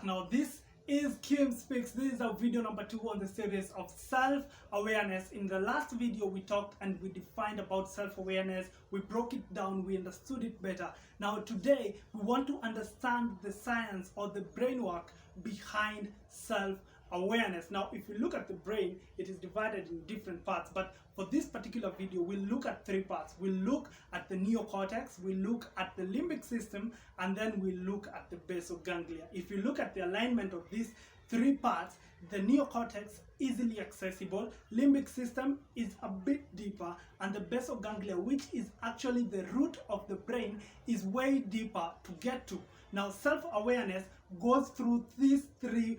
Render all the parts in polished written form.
back. Now this is Kim Speaks. This is our video number 2 on the series of self-awareness. In the last video we talked and we defined about self-awareness. We broke it down, we understood it better. Now today we want to understand the science or the brainwork behind self-awareness. Now if you look at the brain, it is divided in different parts, but for this particular video we'll look at 3 parts. We'll look at the neocortex, we'll look at the limbic system, and then we'll look at the basal ganglia. If you look at the alignment of these 3 parts, the neocortex easily accessible, limbic system is a bit deeper, and the basal ganglia, which is actually the root of the brain, is way deeper to get to. Now self-awareness goes through these 3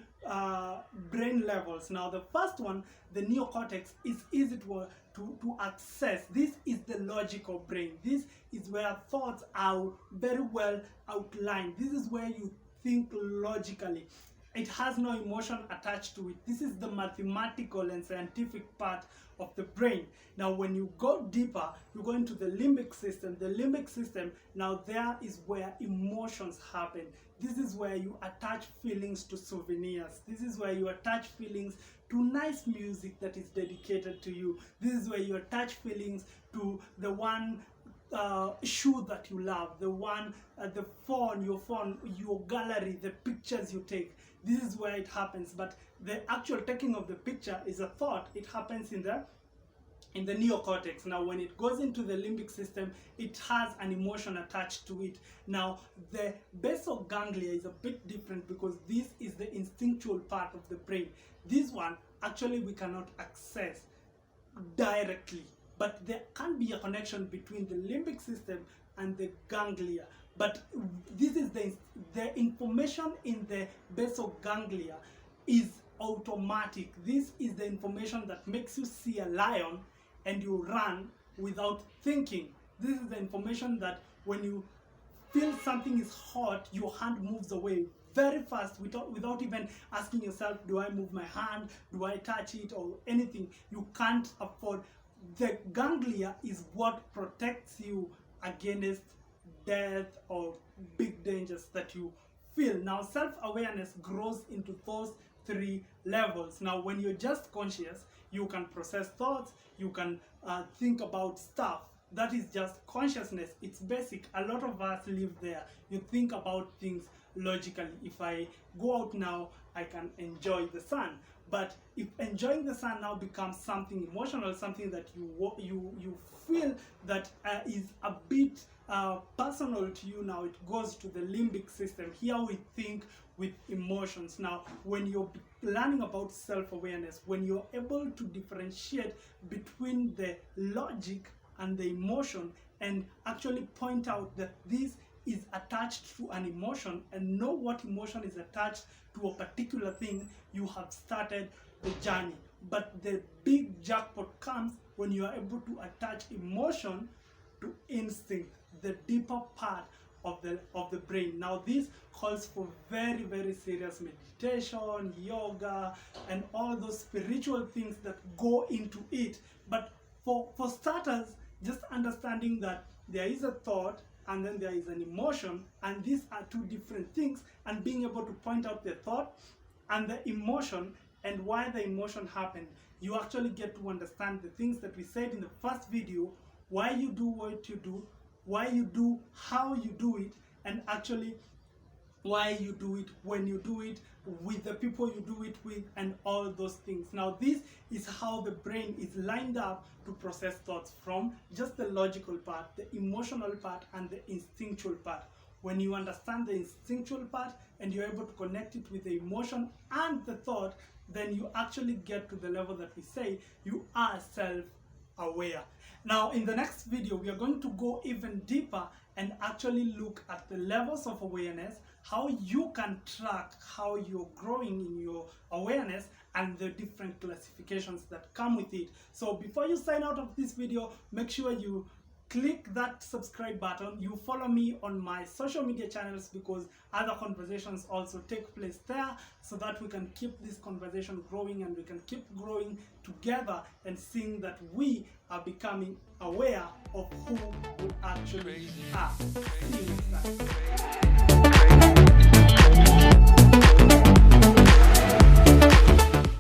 brain levels. Now the first one, the neocortex, is easy to access. This is the logical brain. This is where thoughts are very well outlined. This is where you think logically. It has no emotion attached to it. This is the mathematical and scientific part of the brain. Now when you go deeper, you go into the limbic system. The limbic system, now there is where emotions happen. This is where you attach feelings to souvenirs. This is where you attach feelings to nice music that is dedicated to you. This is where you attach feelings to the one shoe that you love, the one, the phone, your gallery, the pictures you take. This is where it happens. But the actual taking of the picture is a thought. It happens in the neocortex. Now when it goes into the limbic system, it has an emotion attached to it. Now the basal ganglia is a bit different because this is the instinctual part of the brain. This one actually we cannot access directly, but there can be a connection between the limbic system and the ganglia. But this is the information in the basal ganglia is automatic. This is the information that makes you see a lion and you run without thinking. This is the information that when you feel something is hot, your hand moves away very fast without even asking yourself, do I move my hand, do I touch it, or anything. You can't afford. The ganglia is what protects you against death or big dangers that you feel. Now self-awareness grows into those 3 levels. Now when you're just conscious, you can process thoughts, you can think about stuff. That is just consciousness. It's basic. A lot of us live there. You think about things logically. If I go out now, I can enjoy the sun. But if enjoying the sun now becomes something emotional, something that you feel that is a bit personal to you, now it goes to the limbic system. Here we think with emotions. Now when you're learning about self-awareness, when you're able to differentiate between the logic and the emotion and actually point out that this is attached to an emotion and know what emotion is attached to a particular thing, you have started the journey. But the big jackpot comes when you are able to attach emotion to instinct, the deeper part of the brain. Now this calls for very, very serious meditation, yoga, and all those spiritual things that go into it. But for starters, just understanding that there is a thought and then there is an emotion, and these are 2 different things, and being able to point out the thought and the emotion and why the emotion happened, you actually get to understand the things that we said in the first video, why you do what you do, why you do how you do it, and actually why you do it, when you do it, with the people you do it with, and all those things. Now this is how the brain is lined up to process thoughts, from just the logical part, the emotional part, and the instinctual part. When you understand the instinctual part and you're able to connect it with the emotion and the thought, then you actually get to the level that we say you are self-aware. Now in the next video we are going to go even deeper and actually look at the levels of awareness, how you can track how you're growing in your awareness, and the different classifications that come with it. So before you sign out of this video, make sure you click that subscribe button. You follow me on my social media channels because other conversations also take place there, so that we can keep this conversation growing and we can keep growing together and seeing that we are becoming aware of who we actually are. See you next time.